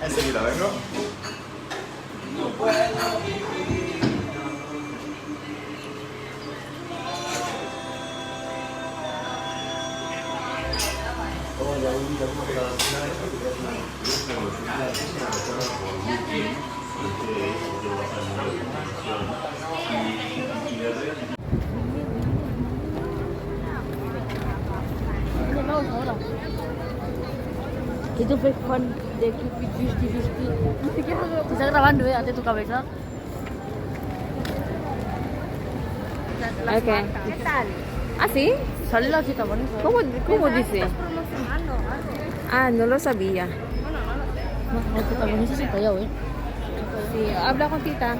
Enseguida vengo. Itu fake fun de Cupid 50-50. Se está grabando, ante tu cabeza. Ok. ¿Qué tal? ¿Ah, sí? Sale la cita bonita. ¿Cómo dice? Promocionando algo. Ah, no lo sabía. La cita bonita se calla, güey. Sí, habla con tita.